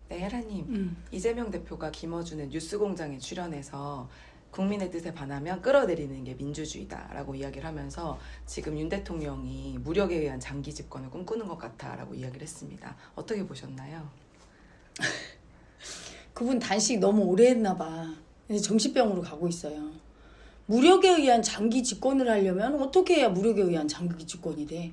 네, 혜라님. 이재명 대표가 김어준의 뉴스공장에 출연해서 국민의 뜻에 반하면 끌어내리는 게 민주주의다라고 이야기를 하면서 지금 윤 대통령이 무력에 의한 장기 집권을 꿈꾸는 것 같다라고 이야기를 했습니다. 어떻게 보셨나요? 그분 단식 너무 오래 했나 봐. 정신병으로 가고 있어요. 무력에 의한 장기 집권을 하려면 어떻게 해야 무력에 의한 장기 집권이 돼?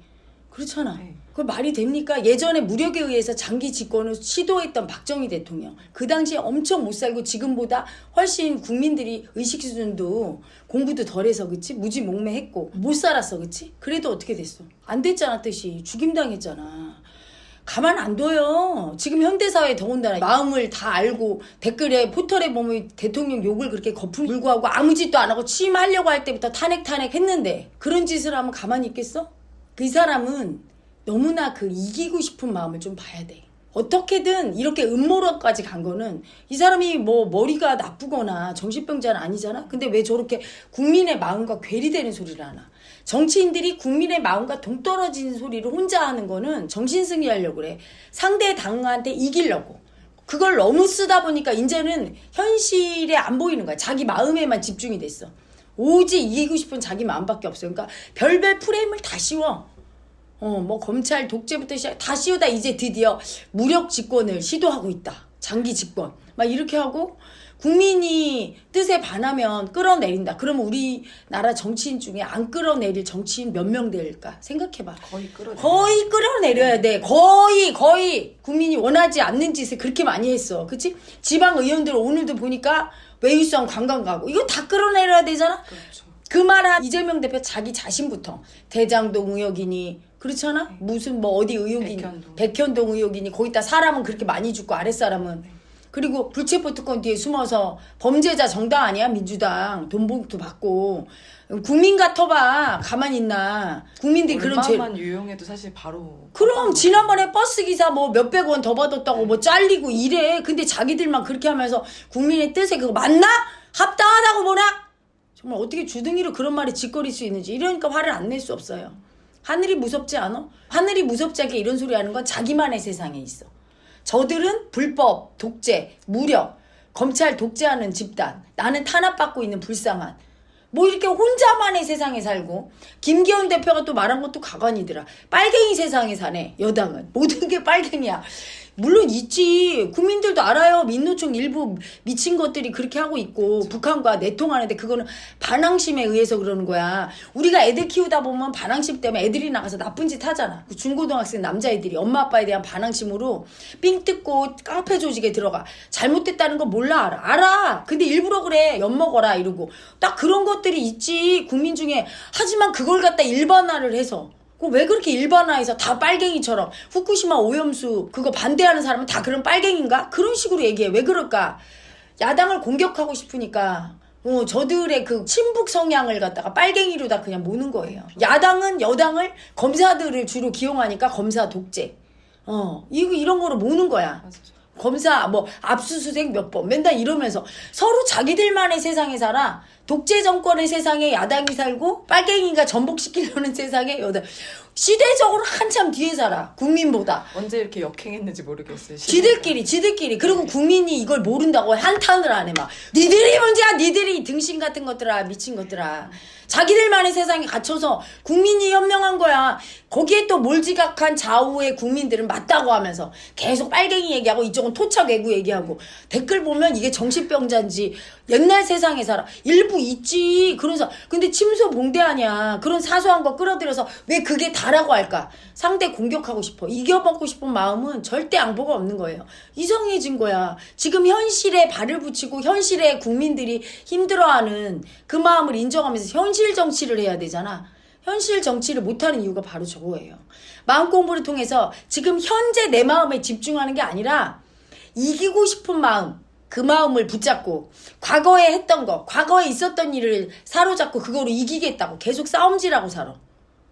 그렇잖아. 네. 그걸 말이 됩니까? 예전에 무력에 의해서 장기 집권을 시도했던 박정희 대통령. 그 당시에 엄청 못 살고 지금보다 훨씬 국민들이 의식 수준도 공부도 덜해서 그치? 무지몽매했고 못 살았어 그치? 그래도 어떻게 됐어? 안 됐잖아 뜻이. 죽임당했잖아. 가만 안 둬요. 지금 현대사회 더군다나 마음을 다 알고 댓글에 포털에 보면 대통령 욕을 그렇게 거품 물고 하고 아무 짓도 안 하고 취임하려고 할 때부터 탄핵 했는데 그런 짓을 하면 가만히 있겠어? 그 사람은 너무나 그 이기고 싶은 마음을 좀 봐야 돼. 어떻게든 이렇게 음모론까지 간 거는 이 사람이 뭐 머리가 나쁘거나 정신병자는 아니잖아. 근데 왜 저렇게 국민의 마음과 괴리되는 소리를 하나. 정치인들이 국민의 마음과 동떨어진 소리를 혼자 하는 거는 정신승리 하려고 그래. 상대 당한테 이기려고. 그걸 너무 쓰다 보니까 이제는 현실에 안 보이는 거야. 자기 마음에만 집중이 됐어. 오직 이기고 싶은 자기 마음밖에 없어. 그러니까 별별 프레임을 다 씌워. 뭐 검찰 독재부터 시작 다 씌우다 이제 드디어 무력 집권을 시도하고 있다. 장기 집권. 막 이렇게 하고 국민이 뜻에 반하면 끌어내린다. 그러면 우리나라 정치인 중에 안 끌어내릴 정치인 몇 명 될까? 생각해봐. 거의 끌어내려야 돼. 거의 국민이 원하지 않는 짓을 그렇게 많이 했어. 그치? 지방 의원들 오늘도 보니까 외유성 관광 가고 이거 다 끌어내려야 되잖아. 그렇죠. 그 말한 이재명 대표 자기 자신부터 대장동 의혹이니 그렇잖아. 무슨 뭐 어디 의혹이니 백현동 의혹이니 거기다 사람은 그렇게 많이 죽고 아랫사람은 그리고 불체포 특권 뒤에 숨어서 범죄자 정당 아니야 민주당 돈봉투 받고 국민 같아봐 가만히 있나 국민들이 그런 죄 얼마만 유용해도 사실 바로 그럼 지난번에 버스 기사 뭐 몇백 원 더 받았다고 뭐 잘리고 이래. 근데 자기들만 그렇게 하면서 국민의 뜻에 그거 맞나? 합당하다고 보나? 정말 어떻게 주둥이로 그런 말이 짓거릴 수 있는지. 이러니까 화를 안 낼 수 없어요. 하늘이 무섭지 않아? 하늘이 무섭지 않게 이런 소리 하는 건 자기만의 세상에 있어. 저들은 불법, 독재, 무력, 검찰 독재하는 집단, 나는 탄압받고 있는 불쌍한 뭐 이렇게 혼자만의 세상에 살고 김기현 대표가 또 말한 것도 가관이더라. 빨갱이 세상에 사네 여당은. 모든 게 빨갱이야. 물론 있지. 국민들도 알아요. 민노총 일부 미친 것들이 그렇게 하고 있고 북한과 내통하는데 그거는 반항심에 의해서 그러는 거야. 우리가 애들 키우다 보면 반항심 때문에 애들이 나가서 나쁜 짓 하잖아. 그 중고등학생 남자애들이 엄마 아빠에 대한 반항심으로 삥 뜯고 깡패 조직에 들어가. 잘못됐다는 거 몰라 알아. 근데 일부러 그래. 엿먹어라 이러고. 딱 그런 것들이 있지. 국민 중에. 하지만 그걸 갖다 일반화를 해서 왜 그렇게 일반화해서 다 빨갱이처럼 후쿠시마 오염수 그거 반대하는 사람은 다 그런 빨갱인가? 그런 식으로 얘기해. 왜 그럴까? 야당을 공격하고 싶으니까 저들의 그 친북 성향을 갖다가 빨갱이로 다 그냥 모는 거예요. 야당은 여당을 검사들을 주로 기용하니까 검사 독재. 이런 거로 모는 거야. 맞아. 검사 뭐 압수수색 몇 번 맨날 이러면서 서로 자기들만의 세상에 살아. 독재 정권의 세상에 야당이 살고 빨갱이가 전복시키려는 세상에 여당. 시대적으로 한참 뒤에 살아. 국민보다. 언제 이렇게 역행했는지 모르겠어요. 지들끼리. 그리고 국민이 이걸 모른다고 한탄을 안 해. 막 니들이 문제야. 니들이 등신 같은 것들아. 미친 것들아. 자기들만의 세상에 갇혀서 국민이 현명한 거야. 거기에 또 몰지각한 좌우의 국민들은 맞다고 하면서 계속 빨갱이 얘기하고 이쪽은 토착 외구 얘기하고 댓글 보면 이게 정신병자인지 옛날 세상에 살아. 일부 있지. 그래서 근데 침소봉대 아니야. 그런 사소한 거 끌어들여서 왜 그게 다라고 할까? 상대 공격하고 싶어. 이겨먹고 싶은 마음은 절대 양보가 없는 거예요. 이성해진 거야. 지금 현실에 발을 붙이고 현실에 국민들이 힘들어하는 그 마음을 인정하면서 현실 정치를 해야 되잖아. 현실 정치를 못하는 이유가 바로 저거예요. 마음 공부를 통해서 지금 현재 내 마음에 집중하는 게 아니라 이기고 싶은 마음, 그 마음을 붙잡고 과거에 했던 거, 과거에 있었던 일을 사로잡고 그거로 이기겠다고 계속 싸움질하고 살아.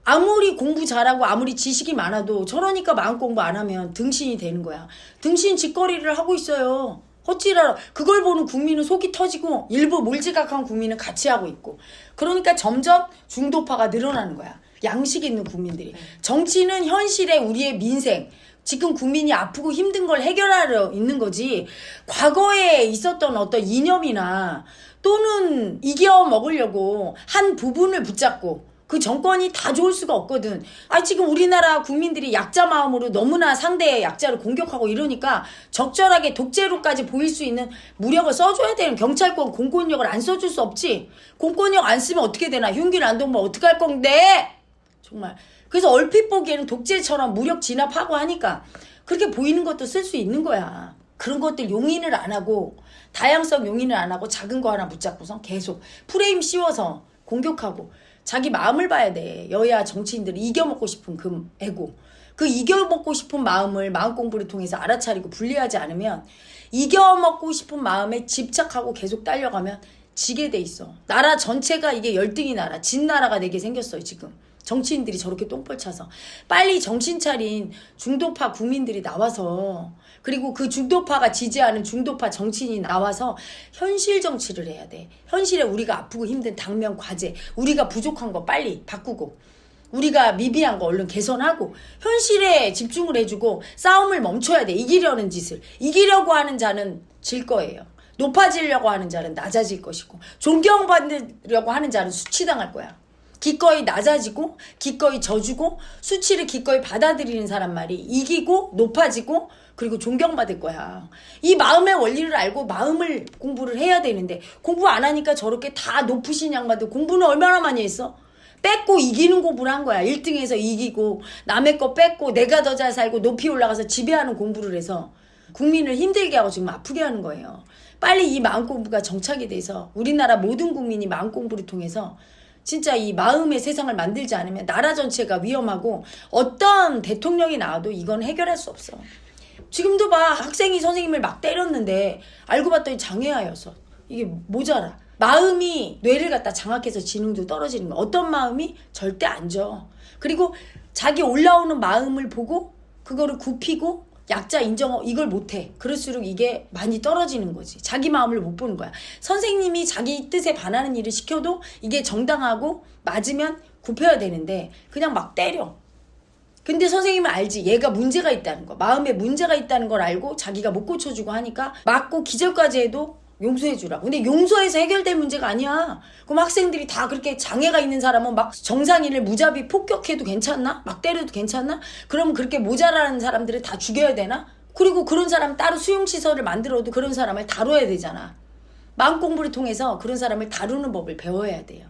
아무리 공부 잘하고 아무리 지식이 많아도 저러니까 마음 공부 안 하면 등신이 되는 거야. 등신 짓거리를 하고 있어요. 어찌라 그걸 보는 국민은 속이 터지고 일부 몰지각한 국민은 같이 하고 있고 그러니까 점점 중도파가 늘어나는 거야. 양식 있는 국민들이. 정치는 현실의 우리의 민생 지금 국민이 아프고 힘든 걸 해결하려 있는 거지. 과거에 있었던 어떤 이념이나 또는 이겨 먹으려고 한 부분을 붙잡고 그 정권이 다 좋을 수가 없거든. 지금 우리나라 국민들이 약자 마음으로 너무나 상대의 약자를 공격하고 이러니까 적절하게 독재로까지 보일 수 있는 무력을 써줘야 되는, 경찰권 공권력을 안 써줄 수 없지. 공권력 안 쓰면 어떻게 되나. 흉기를 안 동면 어떻게 할 건데. 정말. 그래서 얼핏 보기에는 독재처럼 무력 진압하고 하니까 그렇게 보이는 것도 쓸 수 있는 거야. 그런 것들 용인을 안 하고, 다양성 용인을 안 하고 작은 거 하나 붙잡고서 계속 프레임 씌워서 공격하고, 자기 마음을 봐야 돼. 여야 정치인들이 이겨먹고 싶은 그 애고, 그 이겨먹고 싶은 마음을 마음 공부를 통해서 알아차리고 분리하지 않으면, 이겨먹고 싶은 마음에 집착하고 계속 딸려가면 지게 돼 있어. 나라 전체가 이게 열등이 나라, 진 나라가 되게 생겼어요 지금. 정치인들이 저렇게 똥벌 차서. 빨리 정신 차린 중도파 국민들이 나와서, 그리고 그 중도파가 지지하는 중도파 정치인이 나와서 현실 정치를 해야 돼. 현실에 우리가 아프고 힘든 당면 과제, 우리가 부족한 거 빨리 바꾸고, 우리가 미비한 거 얼른 개선하고, 현실에 집중을 해주고 싸움을 멈춰야 돼. 이기려는 짓을. 이기려고 하는 자는 질 거예요. 높아지려고 하는 자는 낮아질 것이고, 존경받으려고 하는 자는 수치당할 거야. 기꺼이 낮아지고 기꺼이 져주고 수치를 기꺼이 받아들이는 사람 말이 이기고 높아지고 그리고 존경받을 거야. 이 마음의 원리를 알고 마음을 공부를 해야 되는데, 공부 안 하니까 저렇게 다 높으신 양반들 공부는 얼마나 많이 했어? 뺏고 이기는 공부를 한 거야. 1등에서 이기고 남의 거 뺏고 내가 더 잘 살고 높이 올라가서 지배하는 공부를 해서 국민을 힘들게 하고 지금 아프게 하는 거예요. 빨리 이 마음 공부가 정착이 돼서 우리나라 모든 국민이 마음 공부를 통해서 진짜 이 마음의 세상을 만들지 않으면 나라 전체가 위험하고, 어떤 대통령이 나와도 이건 해결할 수 없어. 지금도 봐, 학생이 선생님을 막 때렸는데 알고 봤더니 장애아여서 이게 모자라. 마음이 뇌를 갖다 장악해서 지능도 떨어지는 거야. 어떤 마음이 절대 안 져. 그리고 자기 올라오는 마음을 보고 그거를 굽히고 약자 인정, 이걸 못해. 그럴수록 이게 많이 떨어지는 거지. 자기 마음을 못 보는 거야. 선생님이 자기 뜻에 반하는 일을 시켜도 이게 정당하고 맞으면 굽혀야 되는데 그냥 막 때려. 근데 선생님은 알지. 얘가 문제가 있다는 거. 마음에 문제가 있다는 걸 알고 자기가 못 고쳐주고 하니까 맞고 기절까지 해도 용서해주라. 근데 용서해서 해결될 문제가 아니야. 그럼 학생들이 다 그렇게 장애가 있는 사람은 막 정상인을 무자비 폭격해도 괜찮나? 막 때려도 괜찮나? 그럼 그렇게 모자라는 사람들을 다 죽여야 되나? 그리고 그런 사람 따로 수용시설을 만들어도 그런 사람을 다뤄야 되잖아. 마음 공부를 통해서 그런 사람을 다루는 법을 배워야 돼요.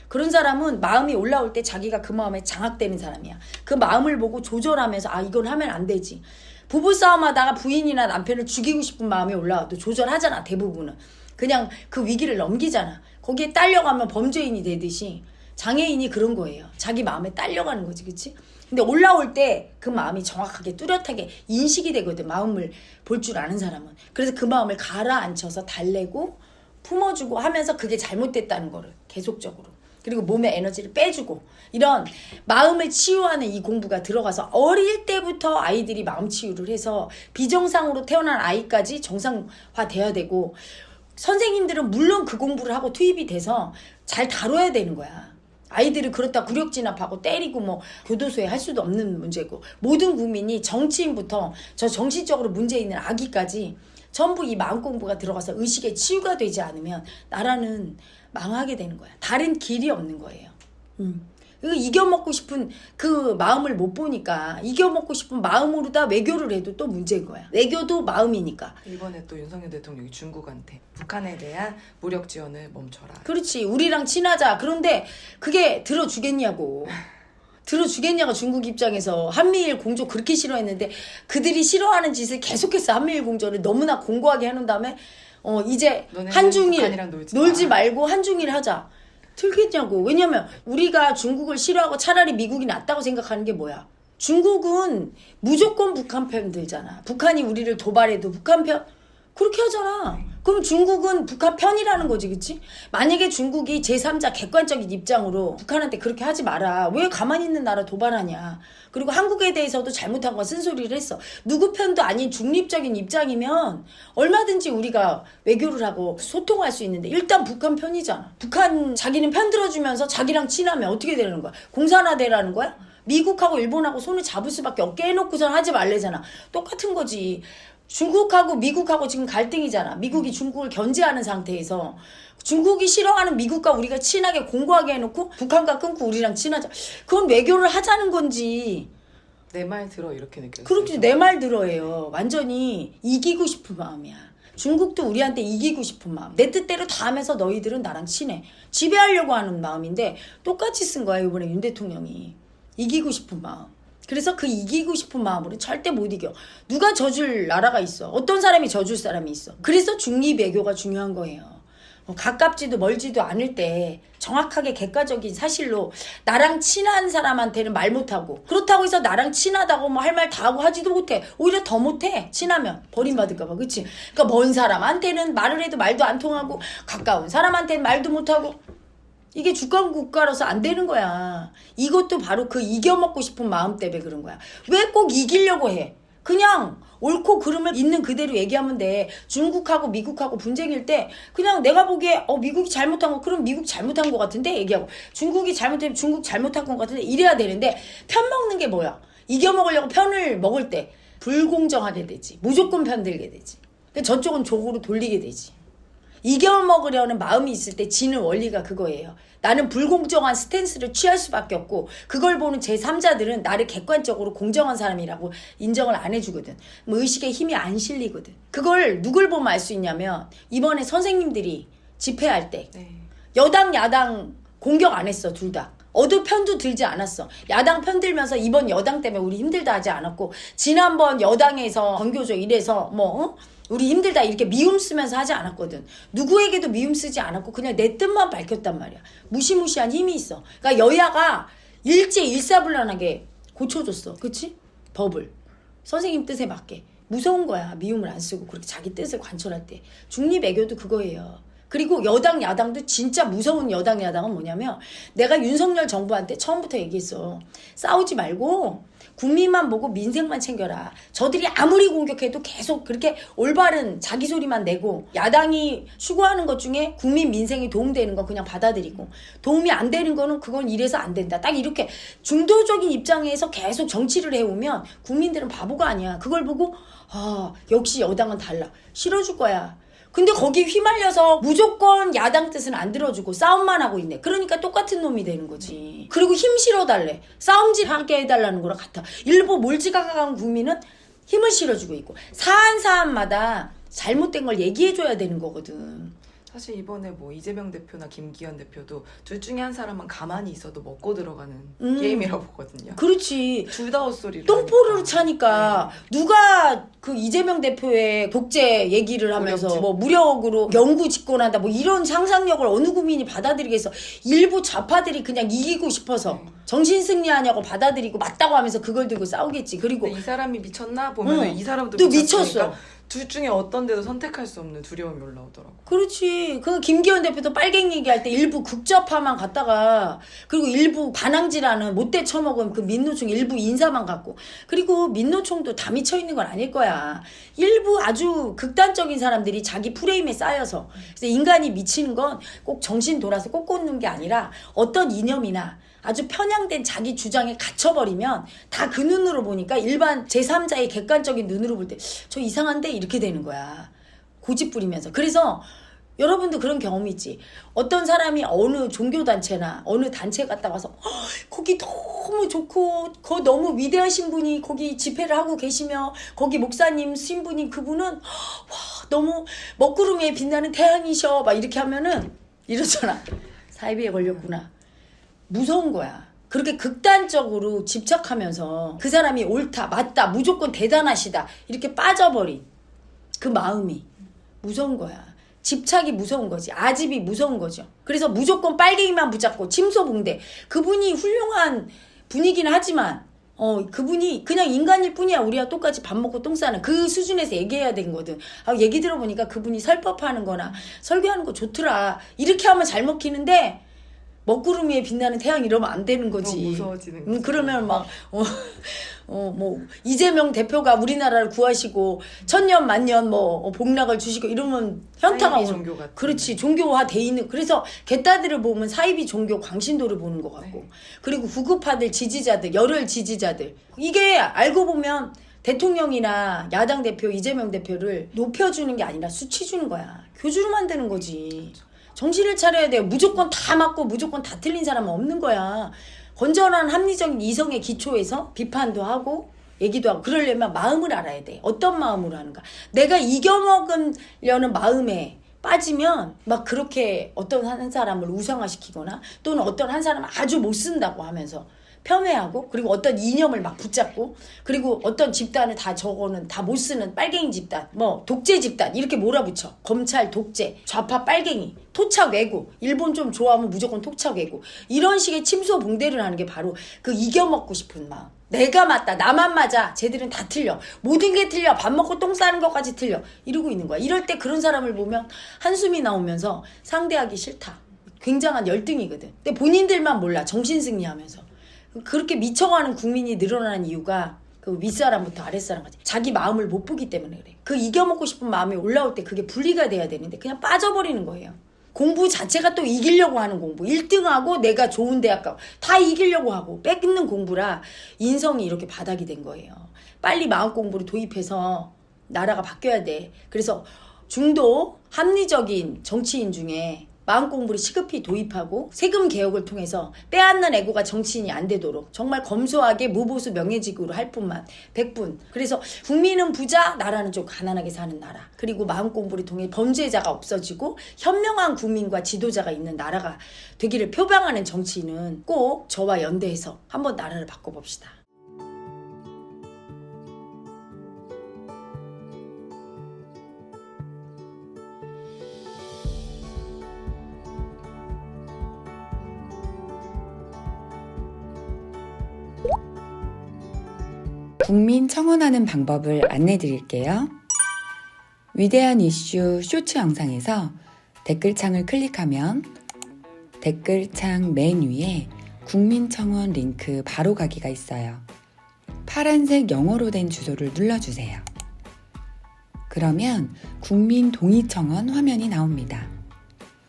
그런 사람은 마음이 올라올 때 자기가 그 마음에 장악되는 사람이야. 그 마음을 보고 조절하면서 이건 하면 안 되지. 부부싸움 하다가 부인이나 남편을 죽이고 싶은 마음이 올라와도 조절하잖아. 대부분은. 그냥 그 위기를 넘기잖아. 거기에 딸려가면 범죄인이 되듯이 장애인이 그런 거예요. 자기 마음에 딸려가는 거지. 그치? 근데 올라올 때 그 마음이 정확하게 뚜렷하게 인식이 되거든. 마음을 볼 줄 아는 사람은. 그래서 그 마음을 가라앉혀서 달래고 품어주고 하면서 그게 잘못됐다는 거를 계속적으로. 그리고 몸의 에너지를 빼주고, 이런 마음을 치유하는 이 공부가 들어가서 어릴 때부터 아이들이 마음 치유를 해서 비정상으로 태어난 아이까지 정상화돼야 되고, 선생님들은 물론 그 공부를 하고 투입이 돼서 잘 다뤄야 되는 거야. 아이들을 그렇다 굴욕 진압하고 때리고 뭐 교도소에 할 수도 없는 문제고, 모든 국민이 정치인부터 저 정신적으로 문제 있는 아기까지 전부 이 마음 공부가 들어가서 의식의 치유가 되지 않으면 나라는 망하게 되는 거야. 다른 길이 없는 거예요. 이겨먹고 싶은 그 마음을 못 보니까 이겨먹고 싶은 마음으로 다 외교를 해도 또 문제인 거야. 외교도 마음이니까. 이번에 또 윤석열 대통령이 중국한테 북한에 대한 무력 지원을 멈춰라. 그렇지. 우리랑 친하자. 그런데 그게 들어주겠냐고. 들어주겠냐고. 중국 입장에서 한미일 공조 그렇게 싫어했는데 그들이 싫어하는 짓을 계속해서 한미일 공조를 너무나 공고하게 해놓은 다음에 이제 한중일 놀지 말고 한중일 하자. 들겠냐고. 왜냐면 우리가 중국을 싫어하고 차라리 미국이 낫다고 생각하는 게 뭐야? 중국은 무조건 북한 편 들잖아. 북한이 우리를 도발해도 북한 편 그렇게 하잖아. 그럼 중국은 북한 편이라는 거지, 그치? 만약에 중국이 제3자 객관적인 입장으로 북한한테 그렇게 하지 마라. 왜 가만히 있는 나라 도발하냐. 그리고 한국에 대해서도 잘못한 건 쓴소리를 했어. 누구 편도 아닌 중립적인 입장이면 얼마든지 우리가 외교를 하고 소통할 수 있는데 일단 북한 편이잖아. 북한 자기는 편 들어주면서 자기랑 친하면 어떻게 되는 거야? 공산화되라는 거야? 미국하고 일본하고 손을 잡을 수밖에 없게 해놓고선 하지 말래잖아. 똑같은 거지. 중국하고 미국하고 지금 갈등이잖아. 미국이 중국을 견제하는 상태에서 중국이 싫어하는 미국과 우리가 친하게 공고하게 해놓고 북한과 끊고 우리랑 친하자. 그건 외교를 하자는 건지. 내 말 들어 이렇게 느껴져요. 그렇지 내 말 들어요. 완전히 이기고 싶은 마음이야. 중국도 우리한테 이기고 싶은 마음. 내 뜻대로 다 하면서 너희들은 나랑 친해. 지배하려고 하는 마음인데 똑같이 쓴 거야 이번에 윤 대통령이. 이기고 싶은 마음. 그래서 그 이기고 싶은 마음으로 절대 못 이겨. 누가 져줄 나라가 있어. 어떤 사람이 져줄 사람이 있어. 그래서 중립외교가 중요한 거예요. 가깝지도 멀지도 않을 때 정확하게 객관적인 사실로 나랑 친한 사람한테는 말 못하고 그렇다고 해서 나랑 친하다고 뭐 할 말 다 하고 하지도 못해. 오히려 더 못해. 친하면 버림받을까봐. 그치? 그러니까 먼 사람한테는 말을 해도 말도 안 통하고 가까운 사람한테는 말도 못하고 이게 주권 국가로서 안 되는 거야. 이것도 바로 그 이겨먹고 싶은 마음 때문에 그런 거야. 왜 꼭 이기려고 해? 그냥 옳고 그름을 있는 그대로 얘기하면 돼. 중국하고 미국하고 분쟁일 때 그냥 내가 보기에 미국이 잘못한 거 그럼 미국 잘못한 거 같은데 얘기하고 중국이 잘못하면 중국 잘못한 거 같은데 이래야 되는데 편 먹는 게 뭐야? 이겨먹으려고 편을 먹을 때 불공정하게 되지. 무조건 편들게 되지. 저쪽은 쪽으로 돌리게 되지. 이겨먹으려는 마음이 있을 때 지는 원리가 그거예요. 나는 불공정한 스탠스를 취할 수밖에 없고 그걸 보는 제3자들은 나를 객관적으로 공정한 사람이라고 인정을 안 해주거든. 뭐 의식에 힘이 안 실리거든. 그걸 누굴 보면 알 수 있냐면 이번에 선생님들이 집회할 때 네. 여당 야당 공격 안 했어. 둘 다. 어느 편도 들지 않았어. 야당 편 들면서 이번 여당 때문에 우리 힘들다 하지 않았고 지난번 여당에서 건교조 이래서 우리 힘들다 이렇게 미움 쓰면서 하지 않았거든. 누구에게도 미움 쓰지 않았고 그냥 내 뜻만 밝혔단 말이야. 무시무시한 힘이 있어. 그러니까 여야가 일사불란하게 고쳐줬어. 그치? 법을. 선생님 뜻에 맞게. 무서운 거야. 미움을 안 쓰고 그렇게 자기 뜻을 관철할 때. 중립외교도 그거예요. 그리고 여당 야당도 진짜 무서운 여당 야당은 뭐냐면 내가 윤석열 정부한테 처음부터 얘기했어. 싸우지 말고 국민만 보고 민생만 챙겨라. 저들이 아무리 공격해도 계속 그렇게 올바른 자기 소리만 내고 야당이 추구하는 것 중에 국민 민생이 도움되는 건 그냥 받아들이고 도움이 안 되는 거는 그건 이래서 안 된다. 딱 이렇게 중도적인 입장에서 계속 정치를 해오면 국민들은 바보가 아니야. 그걸 보고 역시 여당은 달라. 실어줄 거야. 근데 거기 휘말려서 무조건 야당 뜻은 안 들어주고 싸움만 하고 있네. 그러니까 똑같은 놈이 되는 거지. 그리고 힘 실어달래. 싸움질 하게 해달라는 거랑 같아. 일부 몰지각한 국민은 힘을 실어주고 있고 사안마다 잘못된 걸 얘기해줘야 되는 거거든. 사실 이번에 뭐 이재명 대표나 김기현 대표도 둘 중에 한 사람은 가만히 있어도 먹고 들어가는 게임이라고 보거든요. 그렇지. 둘 다 헛소리를 똥포를 하니까. 차니까 누가 그 이재명 대표의 독재 얘기를 하면서 무력집. 뭐 무력으로 영구 집권한다 뭐 이런 상상력을 어느 국민이 받아들이겠어. 일부 좌파들이 그냥 이기고 싶어서 정신승리하냐고 받아들이고 맞다고 하면서 그걸 들고 싸우겠지. 그리고 근데 이 사람이 미쳤나 보면 이 사람도 또 미쳤으니까 미쳤어. 둘 중에 어떤 데도 선택할 수 없는 두려움이 올라오더라고. 그렇지. 그 김기현 대표도 빨갱이 얘기할 때 일부 극좌파만 갔다가 그리고 일부 반항질하는 못돼 처먹은 그 민노총 일부 인사만 갖고 그리고 민노총도 다 미쳐 있는 건 아닐 거야. 일부 아주 극단적인 사람들이 자기 프레임에 쌓여서 그래서 인간이 미치는 건 꼭 정신 돌아서 꼭 꽂는 게 아니라 어떤 이념이나 아주 편향된 자기 주장에 갇혀버리면 다 그 눈으로 보니까 일반 제3자의 객관적인 눈으로 볼 때 저 이상한데 이렇게 되는 거야. 고집 부리면서. 그래서 여러분도 그런 경험이 있지. 어떤 사람이 어느 종교단체나 어느 단체 갔다 와서 거기 너무 좋고 거 너무 위대하신 분이 거기 집회를 하고 계시며 거기 목사님 신분이 그분은 와 너무 먹구름 위에 빛나는 태양이셔 막 이렇게 하면은 이러잖아. 사이비에 걸렸구나. 무서운 거야. 그렇게 극단적으로 집착하면서 그 사람이 옳다, 맞다, 무조건 대단하시다 이렇게 빠져버린 그 마음이 무서운 거야. 집착이 무서운 거지. 아집이 무서운 거죠. 그래서 무조건 빨갱이만 붙잡고 침소봉대. 그분이 훌륭한 분이긴 하지만 그분이 그냥 인간일 뿐이야. 우리와 똑같이 밥 먹고 똥 싸는 그 수준에서 얘기해야 되는 거든. 얘기 들어보니까 그분이 설법하는 거나 설교하는 거 좋더라. 이렇게 하면 잘 먹히는데 먹구름 위에 빛나는 태양 이러면 안 되는 거지. 너무 무서워지는 거지. 그러면 막 뭐 이재명 대표가 우리나라를 구하시고 천년 만년 뭐 복락을 주시고 이러면 현타가 사이비 오는. 종교 같은. 그렇지, 종교화 돼 있는. 그래서 개따들을 보면 사이비 종교 광신도를 보는 것 같고, 네. 그리고 구급파들 지지자들, 열혈 지지자들, 이게 알고 보면 대통령이나 야당 대표 이재명 대표를 높여주는 게 아니라 수치 주는 거야. 교주로 만드는 거지. 정신을 차려야 돼요. 무조건 다 맞고 무조건 다 틀린 사람은 없는 거야. 건전한 합리적인 이성의 기초에서 비판도 하고 얘기도 하고, 그러려면 마음을 알아야 돼. 어떤 마음으로 하는가. 내가 이겨먹으려는 마음에 빠지면 막 그렇게 어떤 한 사람을 우상화시키거나 또는 어떤 한 사람을 아주 못 쓴다고 하면서 폄훼하고, 그리고 어떤 이념을 막 붙잡고, 그리고 어떤 집단을 다 저거는 다 못 쓰는 빨갱이 집단, 뭐 독재 집단 이렇게 몰아붙여. 검찰 독재, 좌파 빨갱이, 토착 왜구, 일본 좀 좋아하면 무조건 토착 왜구, 이런 식의 침소봉대를 하는 게 바로 그 이겨먹고 싶은 마음. 내가 맞다, 나만 맞아, 쟤들은 다 틀려, 모든 게 틀려, 밥 먹고 똥 싸는 것까지 틀려, 이러고 있는 거야. 이럴 때 그런 사람을 보면 한숨이 나오면서 상대하기 싫다. 굉장한 열등이거든. 근데 본인들만 몰라, 정신승리하면서. 그렇게 미쳐가는 국민이 늘어나는 이유가 그 윗사람부터 아랫사람까지 자기 마음을 못 보기 때문에 그래. 그 이겨먹고 싶은 마음이 올라올 때 그게 분리가 돼야 되는데 그냥 빠져버리는 거예요. 공부 자체가 또 이기려고 하는 공부, 1등하고 내가 좋은 대학 가고 다 이기려고 하고 뺏는 공부라 인성이 이렇게 바닥이 된 거예요. 빨리 마음 공부를 도입해서 나라가 바뀌어야 돼. 그래서 중도 합리적인 정치인 중에 마음 공부를 시급히 도입하고 세금 개혁을 통해서 빼앗는 애고가 정치인이 안 되도록 정말 검소하게 무보수 명예직으로 할 뿐만 100분. 그래서 국민은 부자, 나라는 좀 가난하게 사는 나라. 그리고 마음 공부를 통해 범죄자가 없어지고 현명한 국민과 지도자가 있는 나라가 되기를 표방하는 정치인은 꼭 저와 연대해서 한번 나라를 바꿔봅시다. 국민 청원하는 방법을 안내 드릴게요. 위대한 이슈 쇼츠 영상에서 댓글창을 클릭하면 댓글창 맨 위에 국민 청원 링크 바로 가기가 있어요. 파란색 영어로 된 주소를 눌러주세요. 그러면 국민 동의 청원 화면이 나옵니다.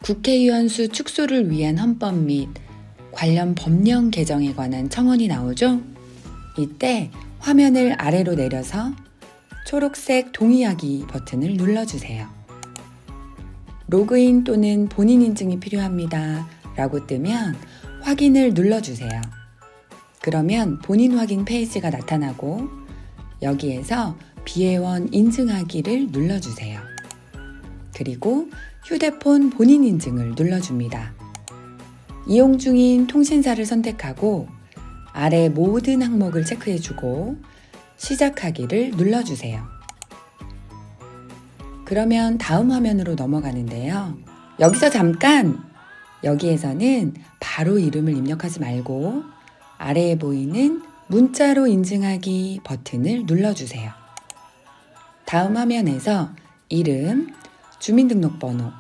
국회의원 수 축소를 위한 헌법 및 관련 법령 개정에 관한 청원이 나오죠? 이때 화면을 아래로 내려서 초록색 동의하기 버튼을 눌러주세요. 로그인 또는 본인 인증이 필요합니다 라고 뜨면 확인을 눌러주세요. 그러면 본인 확인 페이지가 나타나고 여기에서 비회원 인증하기를 눌러주세요. 그리고 휴대폰 본인 인증을 눌러줍니다. 이용 중인 통신사를 선택하고 아래 모든 항목을 체크해주고 시작하기를 눌러주세요. 그러면 다음 화면으로 넘어가는데요. 여기서 잠깐! 여기에서는 바로 이름을 입력하지 말고 아래에 보이는 문자로 인증하기 버튼을 눌러주세요. 다음 화면에서 이름, 주민등록번호,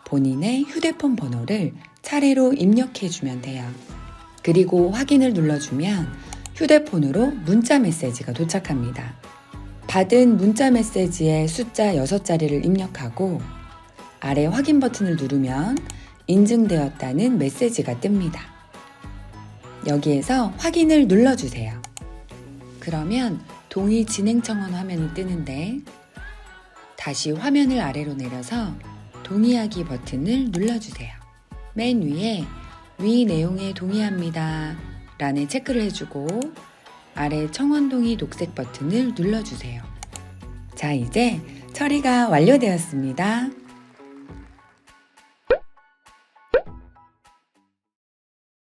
본인의 휴대폰 번호를 차례로 입력해주면 돼요. 그리고 확인을 눌러주면 휴대폰으로 문자 메시지가 도착합니다. 받은 문자 메시지에 숫자 6자리를 입력하고 아래 확인 버튼을 누르면 인증되었다는 메시지가 뜹니다. 여기에서 확인을 눌러주세요. 그러면 동의 진행 청원 화면이 뜨는데 다시 화면을 아래로 내려서 동의하기 버튼을 눌러주세요. 맨 위에 위 내용에 동의합니다 라는 체크를 해주고 아래 청원 동의 녹색 버튼을 눌러주세요. 자, 이제 처리가 완료되었습니다.